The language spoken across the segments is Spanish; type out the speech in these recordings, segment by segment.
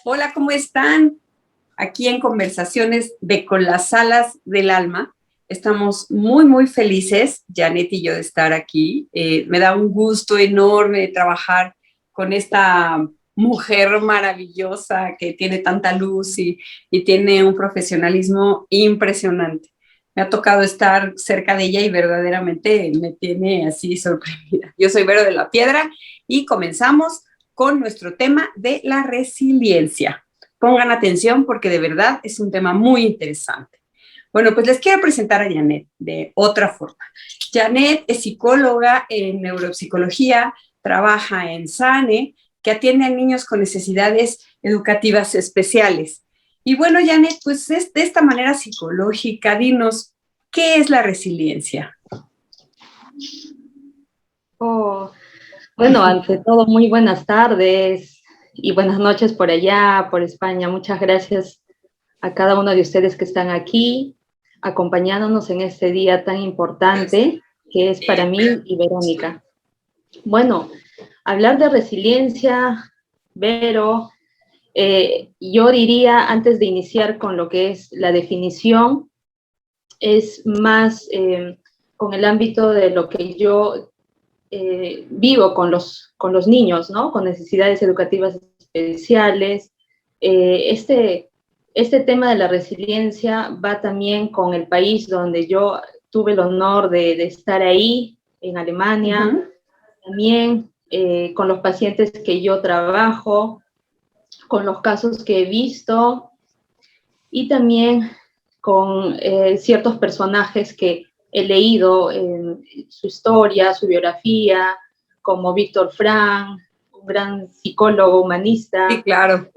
Hola, ¿cómo están? Aquí en Conversaciones de Con las Alas del Alma. Estamos muy felices, Janet y yo, de estar aquí. Me da un gusto enorme trabajar con esta mujer maravillosa que tiene tanta luz y tiene un profesionalismo impresionante. Me ha tocado estar cerca de ella y verdaderamente me tiene así sorprendida. Yo soy Vero de la Piedra y comenzamos con nuestro tema de la resiliencia. Pongan atención porque de verdad es un tema muy interesante. Bueno, pues les quiero presentar a Janet de otra forma. Janet es psicóloga en neuropsicología, trabaja en SANE, que atiende a niños con necesidades educativas especiales. Y bueno, Janet, pues de esta manera psicológica, dinos, ¿qué es la resiliencia? Oh, bueno, ante todo, muy buenas tardes y buenas noches por allá, por España. Muchas gracias a cada uno de ustedes que están aquí, acompañándonos en este día tan importante que es para mí y Verónica. Bueno, hablar de resiliencia, Vero, yo diría, antes de iniciar con lo que es la definición, es más con el ámbito de lo que yo vivo con los niños, ¿no? Con necesidades educativas especiales. Este tema de la resiliencia va también con el país donde yo tuve el honor de estar ahí, en Alemania, también con los pacientes que yo trabajo, con los casos que he visto y también con ciertos personajes que he leído su historia, su biografía, como Víctor Frank, un gran psicólogo Sí, humanista, claro.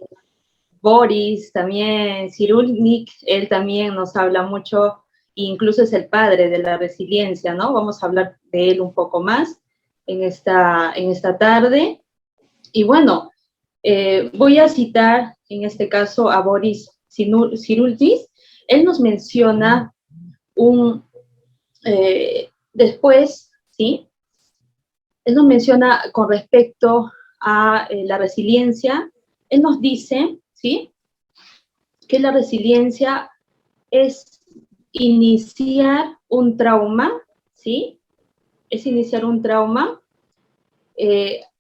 Boris también, Cyrulnik, él también nos habla mucho, incluso es el padre de la resiliencia, ¿no? Vamos a hablar de él un poco más en esta tarde. Y bueno, voy a citar en este caso a Boris Cyrulnik. Él nos menciona después, ¿sí? Él nos menciona con respecto a la resiliencia, él nos dice, ¿sí? Que la resiliencia es iniciar un trauma, ¿sí? Es iniciar un trauma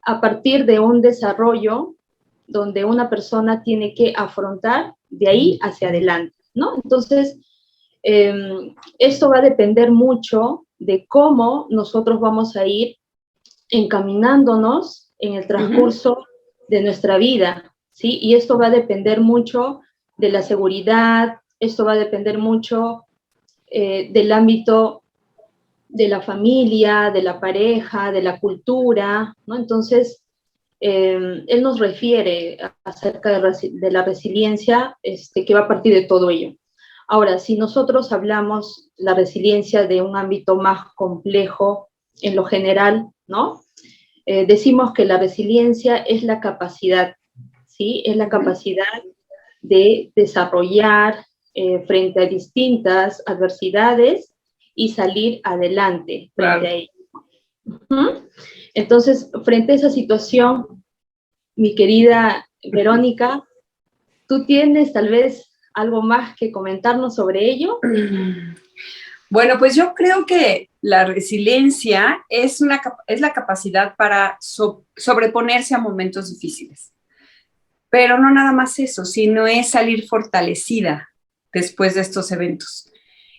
a partir de un desarrollo donde una persona tiene que afrontar de ahí hacia adelante, ¿no? Entonces, esto va a depender mucho de cómo nosotros vamos a ir encaminándonos en el transcurso de nuestra vida, ¿sí? Y esto va a depender mucho de la seguridad, esto va a depender mucho del ámbito de la familia, de la pareja, de la cultura, ¿no? Entonces, él nos refiere acerca de la resiliencia que va a partir de todo ello. Ahora, si nosotros hablamos la resiliencia de un ámbito más complejo en lo general, ¿no? Decimos que la resiliencia es la capacidad, ¿sí? Es la capacidad de desarrollar frente a distintas adversidades y salir adelante frente a ello. Entonces, frente a esa situación, mi querida Verónica, ¿tú tienes tal vez algo más que comentarnos sobre ello? Bueno, pues yo creo que la resiliencia es la capacidad para sobreponerse a momentos difíciles. Pero no nada más eso, sino es salir fortalecida después de estos eventos.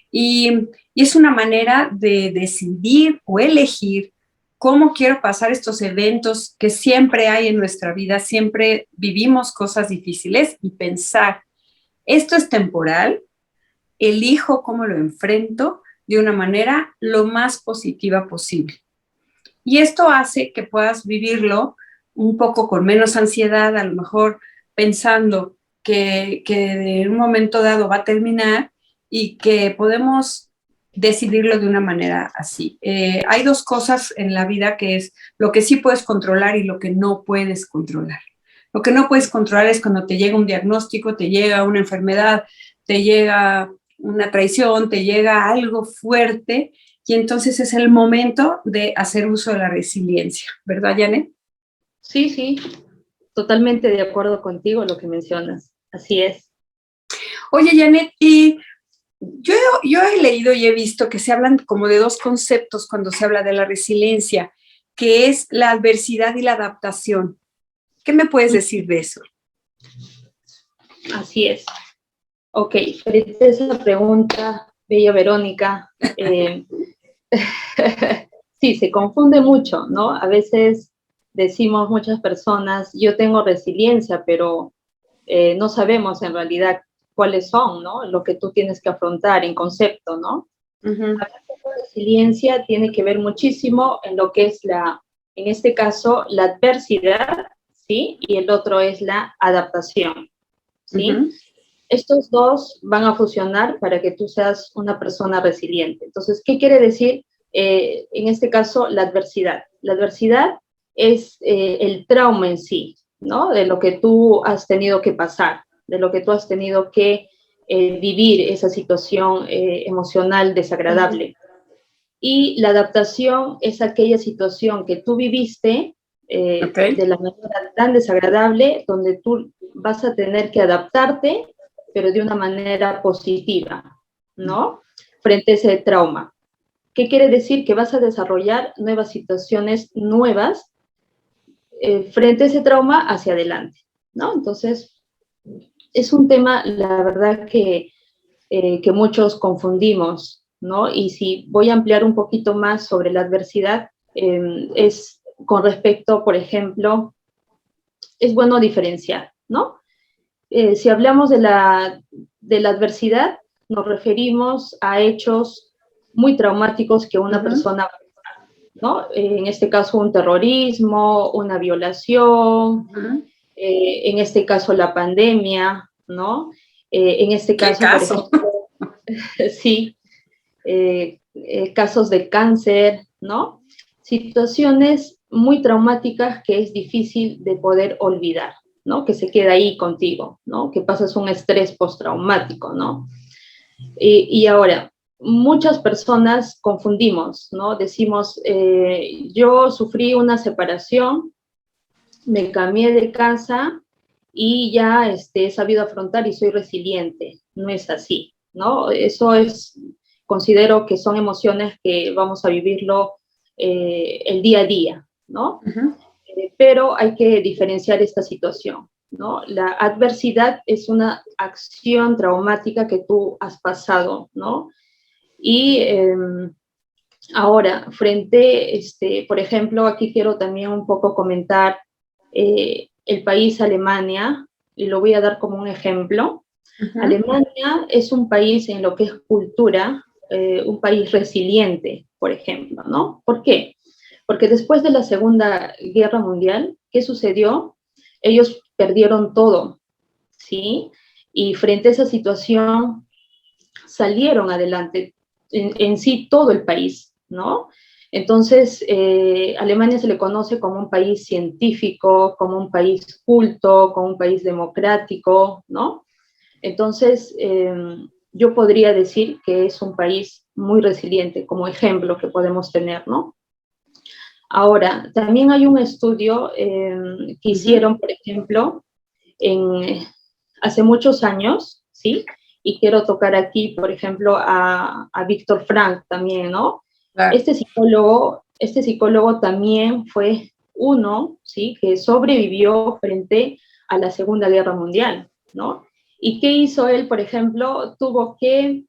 Y es una manera de decidir o elegir cómo quiero pasar estos eventos que siempre hay en nuestra vida, siempre vivimos cosas difíciles y pensar, esto es temporal, elijo cómo lo enfrento de una manera lo más positiva posible. Y esto hace que puedas vivirlo un poco con menos ansiedad, a lo mejor pensando que en un momento dado va a terminar y que podemos decidirlo de una manera así. Hay dos cosas en la vida que es lo que sí puedes controlar y lo que no puedes controlar. Lo que no puedes controlar es cuando te llega un diagnóstico, te llega una enfermedad, te llega una traición, te llega algo fuerte y entonces es el momento de hacer uso de la resiliencia, ¿verdad, Janet? Sí, sí, totalmente de acuerdo contigo lo que mencionas. Así es. Oye, Janet, y yo he leído y he visto que se hablan como de dos conceptos cuando se habla de la resiliencia, que es la adversidad y la adaptación. ¿Qué me puedes decir de eso? Así es. Ok, frente a esa pregunta, bella Verónica, sí, se confunde mucho, ¿no? A veces decimos muchas personas, yo tengo resiliencia, pero no sabemos en realidad cuáles son, ¿no? Lo que tú tienes que afrontar en concepto, ¿no? Uh-huh. La resiliencia tiene que ver muchísimo en lo que es en este caso, la adversidad, ¿sí? Y el otro es la adaptación, ¿sí? Uh-huh. Estos dos van a fusionar para que tú seas una persona resiliente. Entonces, ¿qué quiere decir en este caso la adversidad? La adversidad es el trauma en sí, ¿no? De lo que tú has tenido que pasar, de lo que tú has tenido que vivir esa situación emocional desagradable. Y la adaptación es aquella situación que tú viviste Okay. de la manera tan desagradable, donde tú vas a tener que adaptarte, pero de una manera positiva, ¿no? Frente a ese trauma. ¿Qué quiere decir? Que vas a desarrollar nuevas situaciones nuevas frente a ese trauma hacia adelante, ¿no? Entonces, es un tema, la verdad, que muchos confundimos, ¿no? Y si voy a ampliar un poquito más sobre la adversidad, es con respecto, por ejemplo, es bueno diferenciar, ¿no? Si hablamos de la adversidad, nos referimos a hechos muy traumáticos que una persona, ¿no? En este caso, un terrorismo, una violación, en este caso, la pandemia, ¿no? En este ¿Qué caso, por caso? ejemplo, sí, casos de cáncer, ¿no? Situaciones muy traumáticas que es difícil de poder olvidar, ¿no? Que se queda ahí contigo, ¿no? Que pasas un estrés postraumático, ¿no? Y ahora, muchas personas confundimos, ¿no? Decimos, yo sufrí una separación, me cambié de casa y ya he sabido afrontar y soy resiliente. No es así, ¿no? Eso es, considero que son emociones que vamos a vivirlo el día a día, ¿no? Pero hay que diferenciar esta situación, ¿no? La adversidad es una acción traumática que tú has pasado, ¿no? Y ahora, por ejemplo, aquí quiero también un poco comentar el país Alemania, y lo voy a dar como un ejemplo. Alemania es un país en lo que es cultura, un país resiliente, por ejemplo, ¿no? ¿Por qué? Porque después de la Segunda Guerra Mundial, ¿qué sucedió? Ellos perdieron todo, ¿sí? Y frente a esa situación salieron adelante en sí todo el país, ¿no? Entonces, Alemania se le conoce como un país científico, como un país culto, como un país democrático, ¿no? Entonces, yo podría decir que es un país muy resiliente, como ejemplo que podemos tener, ¿no? Ahora, también hay un estudio que hicieron, por ejemplo, hace muchos años, ¿sí? Y quiero tocar aquí, por ejemplo, a Víctor Frank también, ¿no? Claro. Este psicólogo también fue uno, ¿sí? Que sobrevivió frente a la Segunda Guerra Mundial, ¿no? ¿Y qué hizo él, por ejemplo? Tuvo que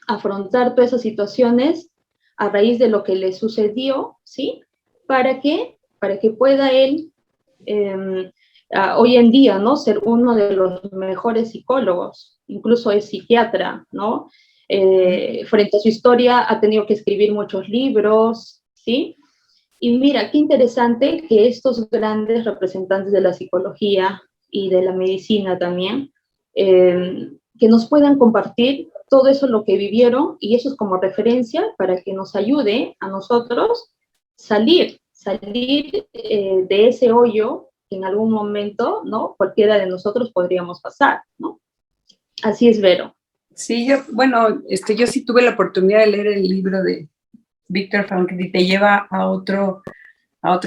afrontar todas esas situaciones a raíz de lo que le sucedió, ¿sí? ¿Para qué? Para que pueda él hoy en día, ¿no? Ser uno de los mejores psicólogos, incluso es psiquiatra, ¿no? Frente a su historia ha tenido que escribir muchos libros, ¿sí? Y mira, qué interesante que estos grandes representantes de la psicología y de la medicina también, que nos puedan compartir todo eso lo que vivieron y eso es como referencia para que nos ayude a nosotros salir de ese hoyo que en algún momento, ¿no? Cualquiera de nosotros podríamos pasar, ¿no? Así es, Vero. Sí, yo sí tuve la oportunidad de leer el libro de Víctor Frank, que te lleva a otro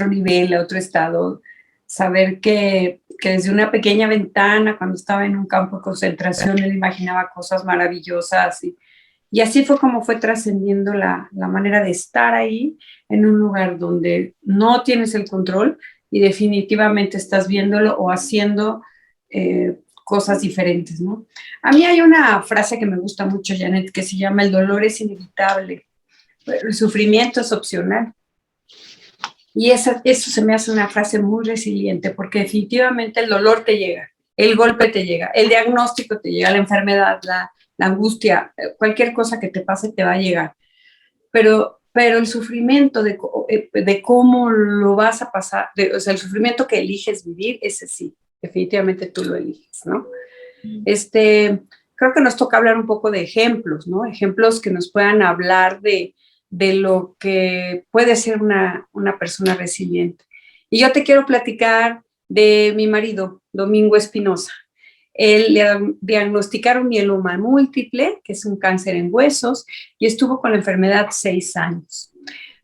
nivel, a otro estado. saber que desde una pequeña ventana, cuando estaba en un campo de concentración, él imaginaba cosas maravillosas y así fue como fue trascendiendo la manera de estar ahí en un lugar donde no tienes el control y definitivamente estás viéndolo o haciendo cosas diferentes, ¿no? A mí hay una frase que me gusta mucho, Janet, que se llama: el dolor es inevitable, pero el sufrimiento es opcional. Y eso se me hace una frase muy resiliente, porque definitivamente el dolor te llega, el golpe te llega, el diagnóstico te llega, la enfermedad, la angustia, cualquier cosa que te pase te va a llegar. Pero el sufrimiento de cómo lo vas a pasar, o sea, el sufrimiento que eliges vivir, ese sí, definitivamente tú lo eliges, ¿no? Creo que nos toca hablar un poco de ejemplos, ¿no? Ejemplos que nos puedan hablar de lo que puede ser una persona resiliente. Y yo te quiero platicar de mi marido, Domingo Espinosa. Él le diagnosticaron mieloma múltiple, que es un cáncer en huesos, y estuvo con la enfermedad 6 años.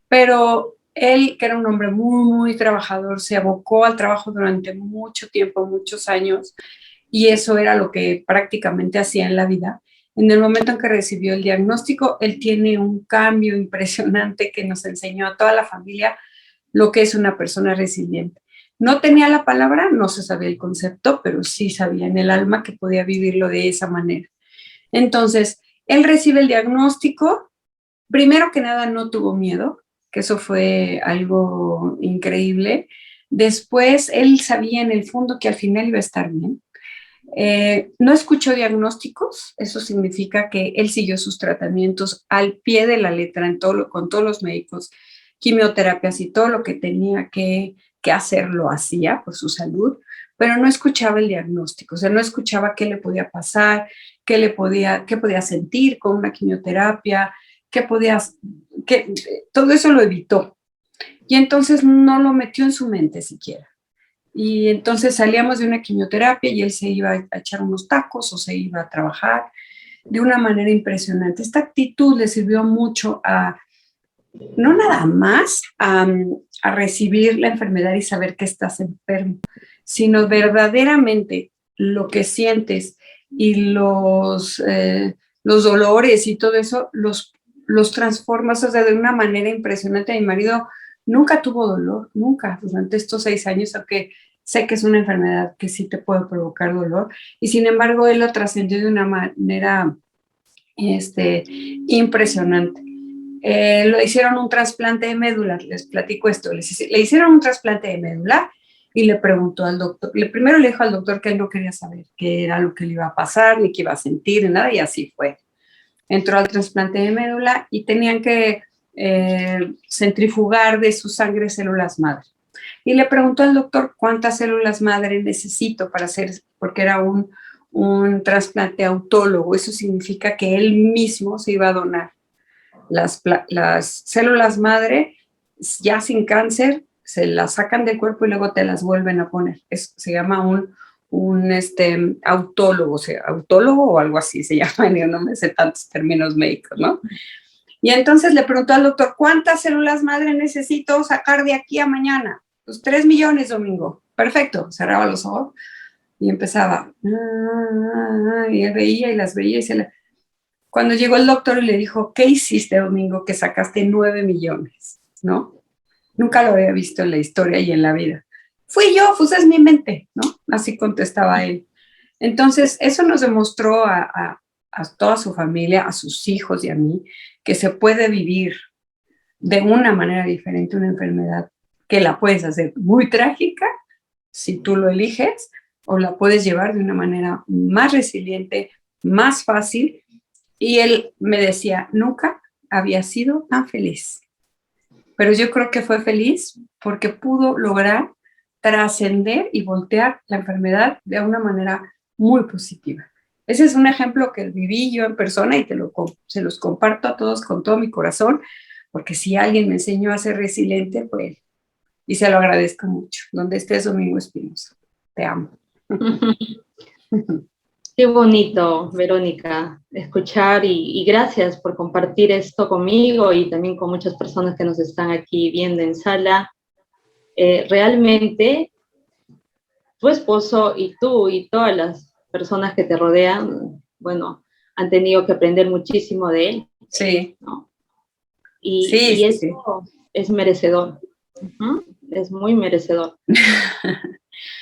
Pero él, que era un hombre muy, muy trabajador, se abocó al trabajo durante mucho tiempo, muchos años, y eso era lo que prácticamente hacía en la vida. En el momento en que recibió el diagnóstico, él tiene un cambio impresionante que nos enseñó a toda la familia lo que es una persona resiliente. No tenía la palabra, no se sabía el concepto, pero sí sabía en el alma que podía vivirlo de esa manera. Entonces, él recibe el diagnóstico. Primero que nada, no tuvo miedo, que eso fue algo increíble. Después, él sabía en el fondo que al final iba a estar bien. No escuchó diagnósticos, eso significa que él siguió sus tratamientos al pie de la letra con todos los médicos, quimioterapias y todo lo que tenía que hacer lo hacía por su salud, pero no escuchaba el diagnóstico, o sea, no escuchaba qué le podía pasar, qué podía sentir con una quimioterapia, todo eso lo evitó. Y entonces no lo metió en su mente siquiera. Y entonces salíamos de una quimioterapia y él se iba a echar unos tacos o se iba a trabajar de una manera impresionante. Esta actitud le sirvió mucho no nada más a recibir la enfermedad y saber que estás enfermo, sino verdaderamente lo que sientes y los dolores y todo eso los transformas, o sea, de una manera impresionante. Mi marido nunca tuvo dolor, nunca, durante estos 6 años, aunque sé que es una enfermedad que sí te puede provocar dolor, y sin embargo él lo trascendió de una manera impresionante. Le hicieron un trasplante de médula, les platico esto, le hicieron un trasplante de médula y le preguntó al doctor, primero le dijo al doctor que él no quería saber qué era lo que le iba a pasar, ni qué iba a sentir, ni nada, y así fue. Entró al trasplante de médula y tenían que centrifugar de su sangre células madre. Y le preguntó al doctor cuántas células madre necesito para hacer, porque era un trasplante autólogo, eso significa que él mismo se iba a donar. Las células madre, ya sin cáncer, se las sacan del cuerpo y luego te las vuelven a poner. Se llama un autólogo, o sea, autólogo o algo así se llama, yo no me sé tantos términos médicos, ¿no? Y entonces le preguntó al doctor, ¿cuántas células madre necesito sacar de aquí a mañana? Pues 3 millones, Domingo. Perfecto, cerraba los ojos y empezaba. Y él veía y las veía y Cuando llegó el doctor y le dijo, ¿qué hiciste, Domingo, que sacaste 9 millones? ¿No? Nunca lo había visto en la historia y en la vida. Fui yo, pues es mi mente, ¿no? Así contestaba él. Entonces, eso nos demostró a toda su familia, a sus hijos y a mí, que se puede vivir de una manera diferente una enfermedad, que la puedes hacer muy trágica, si tú lo eliges, o la puedes llevar de una manera más resiliente, más fácil. Y él me decía, nunca había sido tan feliz. Pero yo creo que fue feliz porque pudo lograr trascender y voltear la enfermedad de una manera muy positiva. Ese es un ejemplo que viví yo en persona y se los comparto a todos con todo mi corazón, porque si alguien me enseñó a ser resiliente, fue él. Y se lo agradezco mucho. Donde estés, Domingo Espinosa. Te amo. Qué bonito, Verónica, escuchar y gracias por compartir esto conmigo y también con muchas personas que nos están aquí viendo en sala. Realmente tu esposo y tú y todas las personas que te rodean, bueno, han tenido que aprender muchísimo de él, Sí, ¿no? sí, Y sí, eso sí. es merecedor. Es muy merecedor.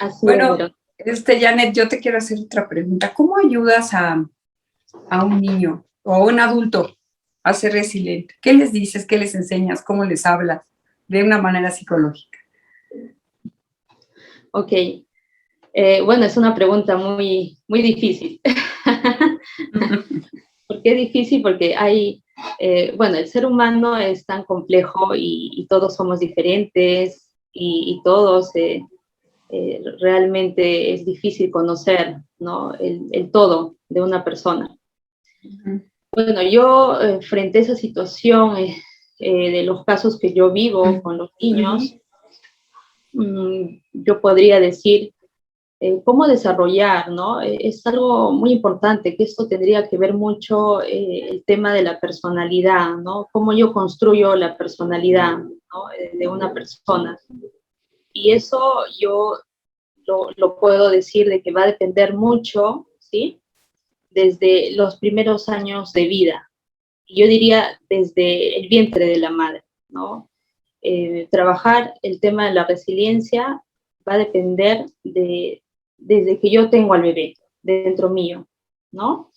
Así es, Bueno, Verónica. Janet, yo te quiero hacer otra pregunta. ¿Cómo ayudas a un niño o a un adulto a ser resiliente? ¿Qué les dices? ¿Qué les enseñas? ¿Cómo les hablas? De una manera psicológica. Ok. Bueno, es una pregunta muy, muy difícil. ¿Por qué difícil? Porque bueno, el ser humano es tan complejo y todos somos diferentes y todos realmente es difícil conocer, ¿no? El todo de una persona. Bueno, yo frente a esa situación de los casos que yo vivo con los niños, yo podría decir cómo desarrollar, ¿no? Es algo muy importante, que esto tendría que ver mucho el tema de la personalidad, ¿no? Cómo yo construyo la personalidad, ¿no? De una persona. Y eso yo lo puedo decir de que va a depender mucho, ¿sí? Desde los primeros años de vida. Yo diría desde el vientre de la madre, ¿no? Trabajar el tema de la resiliencia va a depender desde que yo tengo al bebé dentro mío, ¿no?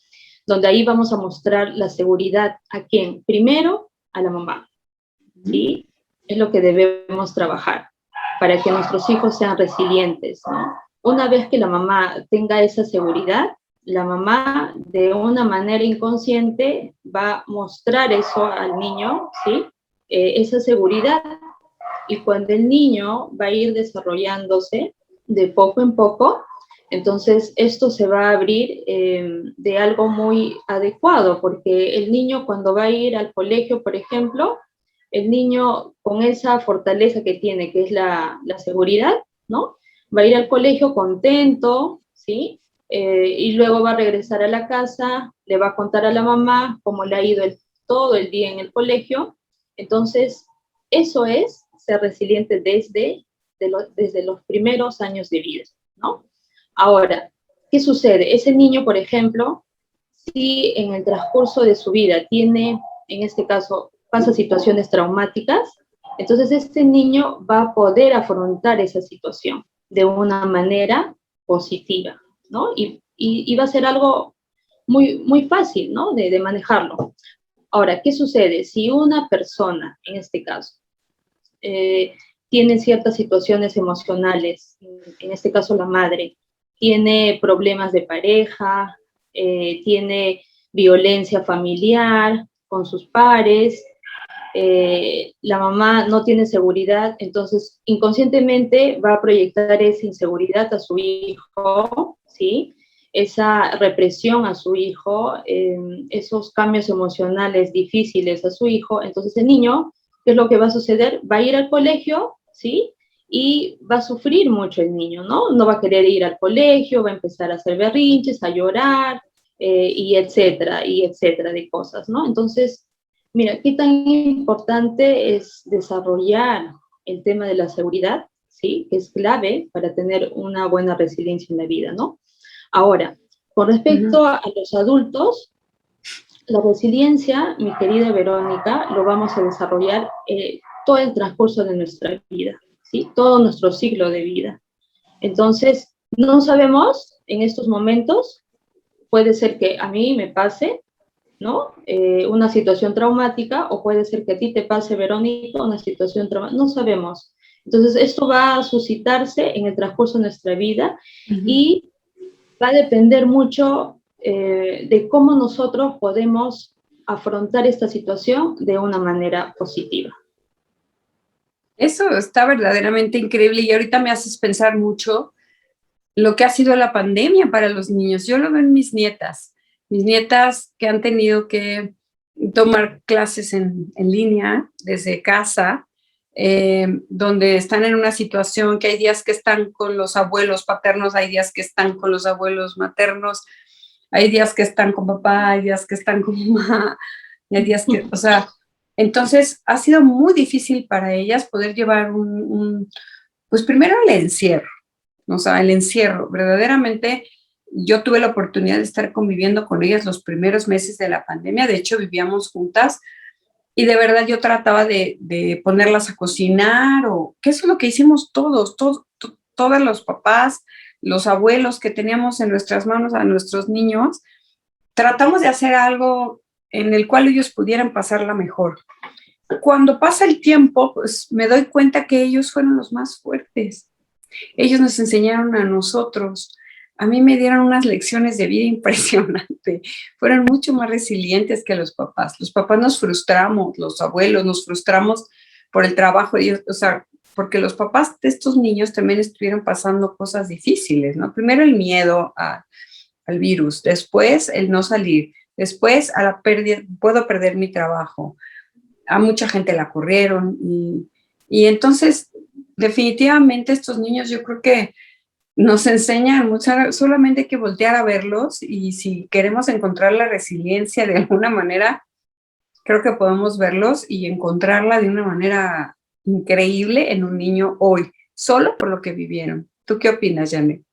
Donde ahí vamos a mostrar la seguridad a quién. Primero, a la mamá, ¿sí? Es lo que debemos trabajar para que nuestros hijos sean resilientes, ¿no? Una vez que la mamá tenga esa seguridad, la mamá de una manera inconsciente va a mostrar eso al niño, ¿sí? Esa seguridad. Y cuando el niño va a ir desarrollándose de poco en poco, entonces esto se va a abrir de algo muy adecuado, porque el niño cuando va a ir al colegio, por ejemplo, el niño con esa fortaleza que tiene, que es la seguridad, ¿no? Va a ir al colegio contento, ¿sí? Y luego va a regresar a la casa, le va a contar a la mamá cómo le ha ido todo el día en el colegio. Entonces, eso es ser resiliente desde los primeros años de vida, ¿no? Ahora, ¿qué sucede? Ese niño, por ejemplo, si en el transcurso de su vida tiene, en este caso, pasa situaciones traumáticas, entonces este niño va a poder afrontar esa situación de una manera positiva, ¿no? Y va a ser algo muy, muy fácil, ¿no? De manejarlo. Ahora, ¿qué sucede? Si una persona, en este caso, eh, tiene ciertas situaciones emocionales, en este caso la madre, tiene problemas de pareja, tiene violencia familiar con sus pares, la mamá no tiene seguridad, entonces inconscientemente va a proyectar esa inseguridad a su hijo, ¿sí? Esa represión a su hijo, esos cambios emocionales difíciles a su hijo, entonces el niño, ¿qué es lo que va a suceder? Va a ir al colegio, ¿sí? Y va a sufrir mucho el niño, ¿no? No va a querer ir al colegio, va a empezar a hacer berrinches, a llorar, y etcétera de cosas, ¿no? Entonces, mira, qué tan importante es desarrollar el tema de la seguridad, ¿sí? Que es clave para tener una buena resiliencia en la vida, ¿no? Ahora, con respecto a los adultos, la resiliencia, mi querida Verónica, lo vamos a desarrollar todo el transcurso de nuestra vida, ¿sí? Todo nuestro ciclo de vida. Entonces, no sabemos en estos momentos, puede ser que a mí me pase, ¿no? Una situación traumática, o puede ser que a ti te pase, Verónica, una situación traumática, no sabemos. Entonces, esto va a suscitarse en el transcurso de nuestra vida y va a depender mucho de cómo nosotros podemos afrontar esta situación de una manera positiva. Eso está verdaderamente increíble y ahorita me haces pensar mucho lo que ha sido la pandemia para los niños. Yo lo veo en mis nietas que han tenido que tomar clases en línea desde casa, donde están en una situación que hay días que están con los abuelos paternos, hay días que están con los abuelos maternos, hay días que están con papá, hay días que están con mamá, y hay días que, o sea, entonces ha sido muy difícil para ellas poder llevar pues primero el encierro, O sea, el encierro, verdaderamente yo tuve la oportunidad de estar conviviendo con ellas los primeros meses de la pandemia, de hecho vivíamos juntas y de verdad yo trataba de ponerlas a cocinar o que eso es lo que hicimos todos los papás, los abuelos que teníamos en nuestras manos a nuestros niños, tratamos de hacer algo en el cual ellos pudieran pasarla mejor. Cuando pasa el tiempo, pues me doy cuenta que ellos fueron los más fuertes. Ellos nos enseñaron a nosotros. A mí me dieron unas lecciones de vida impresionantes. Fueron mucho más resilientes que los papás. Los papás nos frustramos, los abuelos nos frustramos por el trabajo. O sea, porque los papás de estos niños también estuvieron pasando cosas difíciles, ¿no? Primero el miedo al virus, después el no salir, después a la pérdida, puedo perder mi trabajo. A mucha gente la corrieron y entonces definitivamente estos niños yo creo que nos enseñan mucho, solamente hay que voltear a verlos y si queremos encontrar la resiliencia de alguna manera, creo que podemos verlos y encontrarla de una manera increíble en un niño hoy, solo por lo que vivieron. ¿Tú qué opinas, Janet?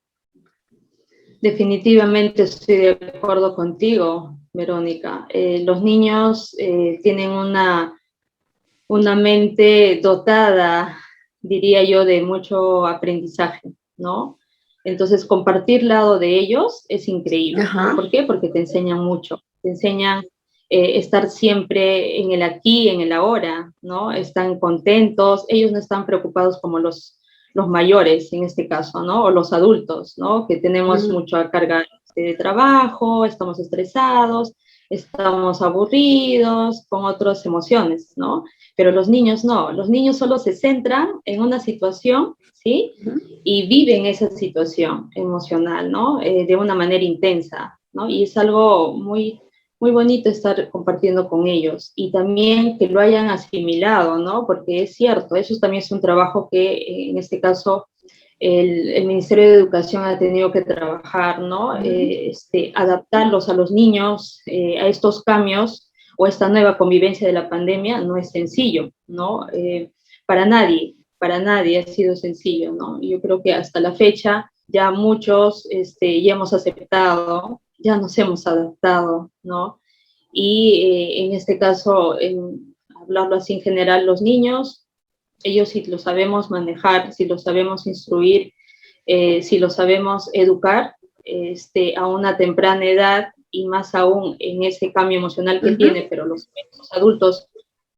Definitivamente estoy de acuerdo contigo, Verónica. Los niños tienen una mente dotada, diría yo, de mucho aprendizaje, ¿no? Entonces, compartir lado de ellos es increíble. Ajá. ¿Por qué? Porque te enseñan mucho. Te enseñan estar siempre en el aquí, en el ahora, ¿no? Están contentos, ellos no están preocupados como los mayores, en este caso, ¿no? O los adultos, ¿no? Que tenemos mucha carga de trabajo, estamos estresados, estamos aburridos, con otras emociones, ¿no? Pero los niños no, los niños solo se centran en una situación, ¿sí? Y viven esa situación emocional, ¿no? De una manera intensa, ¿no? Y es algo muy, muy bonito estar compartiendo con ellos y también que lo hayan asimilado, ¿no? Porque es cierto, eso también es un trabajo que en este caso el Ministerio de Educación ha tenido que trabajar, ¿no? Adaptarlos a los niños a estos cambios o esta nueva convivencia de la pandemia no es sencillo, ¿no? Para nadie ha sido sencillo, ¿no? Yo creo que hasta la fecha ya muchos ya hemos aceptado, ya nos hemos adaptado, ¿no? Y en este caso, hablarlo así en general, los niños, ellos si lo sabemos manejar, si lo sabemos instruir, si lo sabemos educar a una temprana edad y más aún en ese cambio emocional que tiene, pero los adultos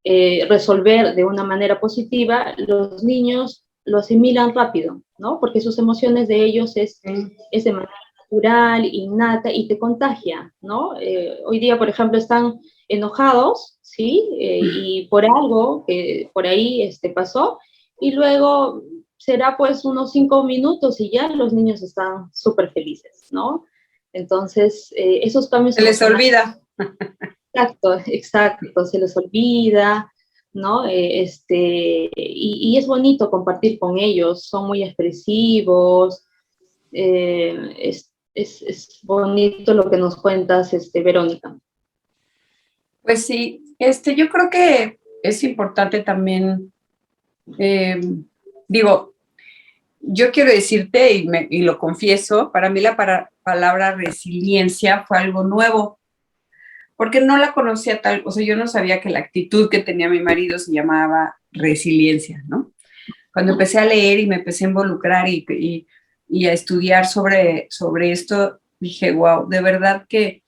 resolver de una manera positiva, los niños lo asimilan rápido, ¿no? Porque sus emociones de ellos es de manera natural, innata y te contagia, ¿no? Hoy día, por ejemplo, están enojados, ¿sí? Y por algo que por ahí pasó, y luego será pues unos 5 minutos y ya los niños están súper felices, ¿no? Entonces, esos cambios... Se les olvida. Exacto, se les olvida, ¿no? Y es bonito compartir con ellos, son muy expresivos, es bonito lo que nos cuentas, Verónica. Pues sí, yo creo que es importante también, digo, yo quiero decirte, y lo confieso, para mí la palabra resiliencia fue algo nuevo, porque no la conocía tal, o sea, yo no sabía que la actitud que tenía mi marido se llamaba resiliencia, ¿no? Cuando empecé a leer y me empecé a involucrar y a estudiar sobre esto, dije, wow, de verdad que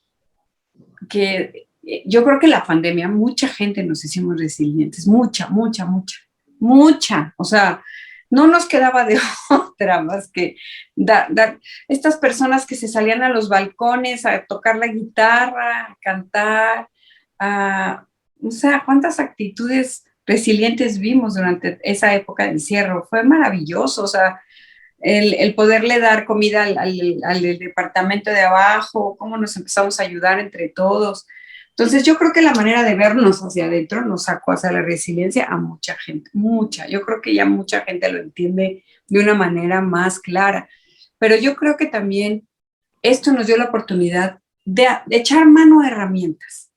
yo creo que la pandemia, mucha gente nos hicimos resilientes, mucha, o sea, no nos quedaba de otra más que dar estas personas que se salían a los balcones a tocar la guitarra, a cantar, o sea, cuántas actitudes resilientes vimos durante esa época de encierro, fue maravilloso, o sea, el poderle dar comida al departamento de abajo, cómo nos empezamos a ayudar entre todos. Entonces yo creo que la manera de vernos hacia adentro nos sacó hacia la resiliencia a mucha gente, mucha. Yo creo que ya mucha gente lo entiende de una manera más clara. Pero yo creo que también esto nos dio la oportunidad de echar mano a herramientas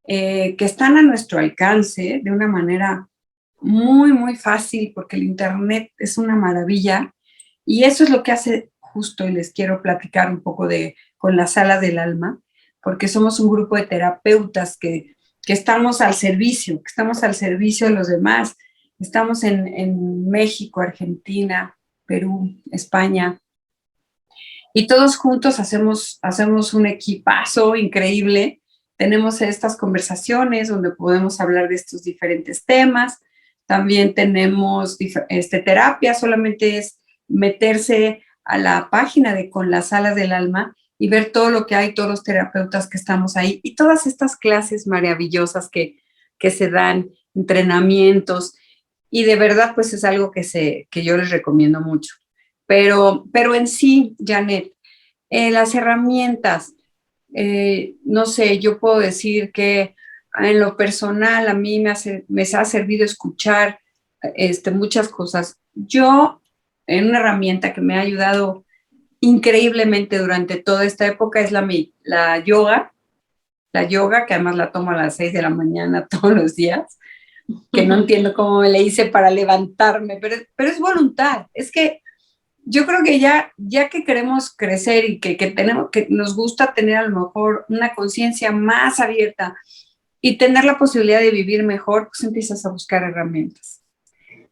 que están a nuestro alcance de una manera muy, muy fácil, porque el Internet es una maravilla Y eso es lo que hace justo, y les quiero platicar un poco con la Sala del Alma, porque somos un grupo de terapeutas que estamos al servicio, que estamos al servicio de los demás. Estamos en México, Argentina, Perú, España, y todos juntos hacemos un equipazo increíble. Tenemos estas conversaciones donde podemos hablar de estos diferentes temas. También tenemos terapia, solamente es meterse a la página de Con las Alas del Alma y ver todo lo que hay, todos los terapeutas que estamos ahí y todas estas clases maravillosas que se dan, entrenamientos, y de verdad pues es algo que yo les recomiendo mucho. Pero en sí, Janet, las herramientas, no sé, yo puedo decir que en lo personal a mí me ha servido escuchar muchas cosas. Yo, en una herramienta que me ha ayudado increíblemente durante toda esta época es la yoga, que además la tomo a las 6 de la mañana todos los días, que no entiendo cómo me le hice para levantarme, pero es voluntad. Es que yo creo que ya que queremos crecer y que nos gusta tener a lo mejor una conciencia más abierta y tener la posibilidad de vivir mejor, pues empiezas a buscar herramientas.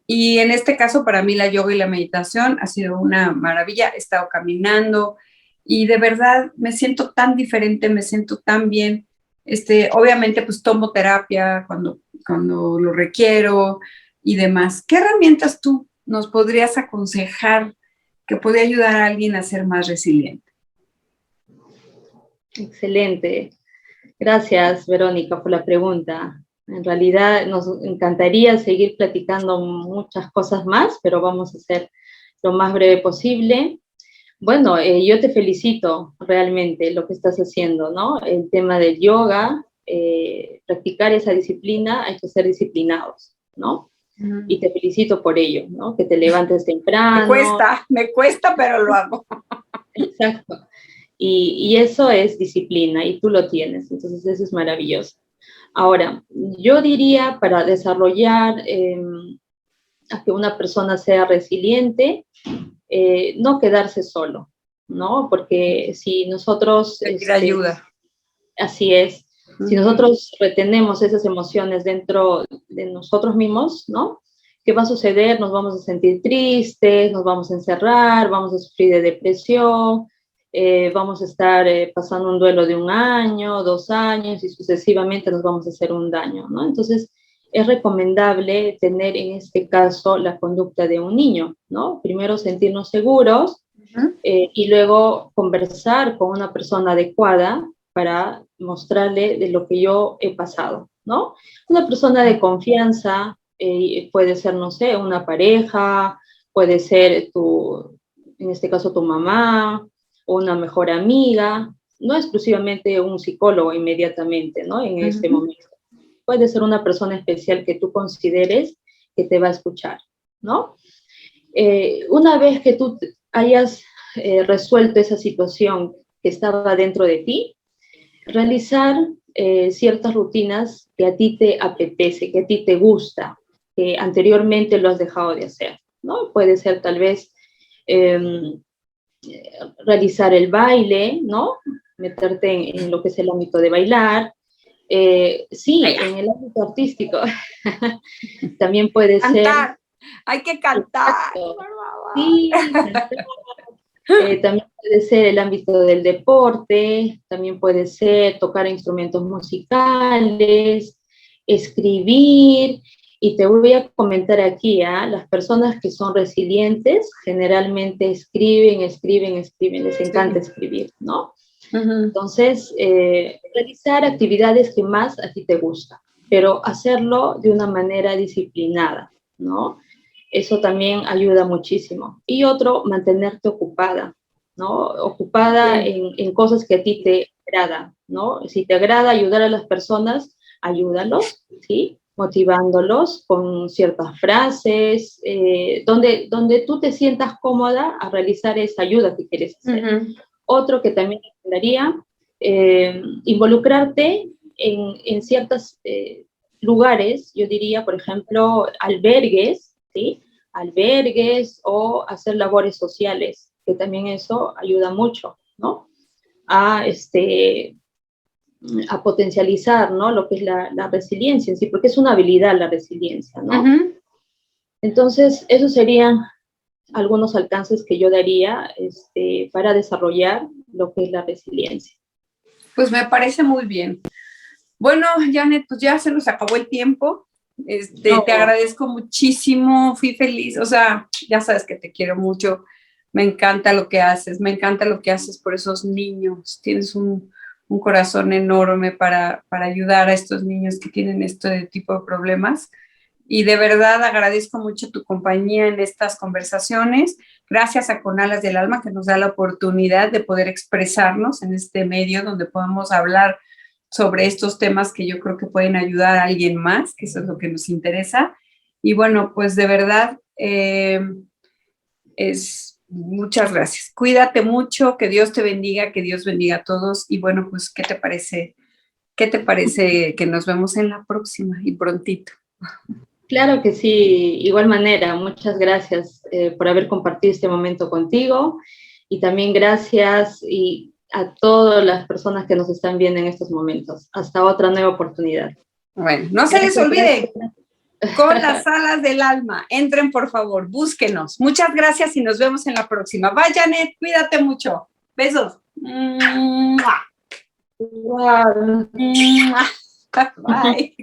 Y en este caso, para mí, la yoga y la meditación ha sido una maravilla. He estado caminando y de verdad me siento tan diferente, me siento tan bien. Obviamente, pues tomo terapia cuando lo requiero y demás. ¿Qué herramientas tú nos podrías aconsejar que puede ayudar a alguien a ser más resiliente? Excelente. Gracias, Verónica, por la pregunta. En realidad nos encantaría seguir platicando muchas cosas más, pero vamos a hacer lo más breve posible. Bueno, yo te felicito realmente lo que estás haciendo, ¿no? El tema del yoga, practicar esa disciplina, hay que ser disciplinados, ¿no? Y te felicito por ello, ¿no? Que te levantes temprano. Me cuesta, pero lo hago. Exacto. Y eso es disciplina y tú lo tienes, entonces eso es maravilloso. Ahora, yo diría para desarrollar a que una persona sea resiliente, no quedarse solo, ¿no? Porque si nosotros... Pedir ayuda. Así es. Si nosotros retenemos esas emociones dentro de nosotros mismos, ¿no? ¿Qué va a suceder? Nos vamos a sentir tristes, nos vamos a encerrar, vamos a sufrir de depresión, vamos a estar pasando un duelo de 1 año, 2 años y sucesivamente nos vamos a hacer un daño, ¿no? Entonces, es recomendable tener en este caso la conducta de un niño, ¿no? Primero sentirnos seguros y luego conversar con una persona adecuada para mostrarle de lo que yo he pasado, ¿no? Una persona de confianza, puede ser, no sé, una pareja, puede ser en este caso tu mamá, o una mejor amiga, no exclusivamente un psicólogo inmediatamente, ¿no? En este momento. Puede ser una persona especial que tú consideres que te va a escuchar, ¿no? Una vez que tú hayas resuelto esa situación que estaba dentro de ti, realizar ciertas rutinas que a ti te apetece, que a ti te gusta, que anteriormente lo has dejado de hacer, ¿no? Puede ser tal vez realizar el baile, ¿no? Meterte en lo que es el ámbito de bailar. Sí, en el ámbito artístico también puede cantar. Ser... Hay que cantar. Sí, cantar. También puede ser el ámbito del deporte, también puede ser tocar instrumentos musicales, escribir, y te voy a comentar aquí, las personas que son resilientes generalmente escriben, les encanta escribir, ¿no? Entonces, realizar actividades que más a ti te gustan, pero hacerlo de una manera disciplinada, ¿no? Eso también ayuda muchísimo. Y otro, mantenerte ocupada, ¿no? Ocupada en cosas que a ti te agradan, ¿no? Si te agrada ayudar a las personas, ayúdalos, ¿sí? Motivándolos con ciertas frases, donde tú te sientas cómoda a realizar esa ayuda que quieres hacer. Otro que también recomendaría, involucrarte en ciertos lugares, yo diría, por ejemplo, albergues, ¿sí? albergues o hacer labores sociales, que también eso ayuda mucho, ¿no? A, a potencializar, ¿no? Lo que es la resiliencia en sí, porque es una habilidad la resiliencia, ¿no? Ujú. Entonces, esos serían algunos alcances que yo daría para desarrollar lo que es la resiliencia. Pues me parece muy bien. Bueno, Janet, pues ya se nos acabó el tiempo. Te agradezco muchísimo, fui feliz, o sea, ya sabes que te quiero mucho, me encanta lo que haces, me encanta lo que haces por esos niños, tienes un corazón enorme para ayudar a estos niños que tienen este tipo de problemas y de verdad agradezco mucho tu compañía en estas conversaciones, gracias a Con Alas del Alma que nos da la oportunidad de poder expresarnos en este medio donde podemos hablar sobre estos temas que yo creo que pueden ayudar a alguien más, que eso es lo que nos interesa. Y bueno, pues de verdad, muchas gracias. Cuídate mucho, que Dios te bendiga, que Dios bendiga a todos. Y bueno, pues, ¿qué te parece? ¿Qué te parece que nos vemos en la próxima y prontito? Claro que sí, igual manera, muchas gracias por haber compartido este momento contigo y también gracias a todas las personas que nos están viendo en estos momentos. Hasta otra nueva oportunidad. Bueno, no se les olvide, Con las Alas del Alma. Entren, por favor, búsquenos. Muchas gracias y nos vemos en la próxima. Bye, Janet, cuídate mucho. Besos. Wow. Bye.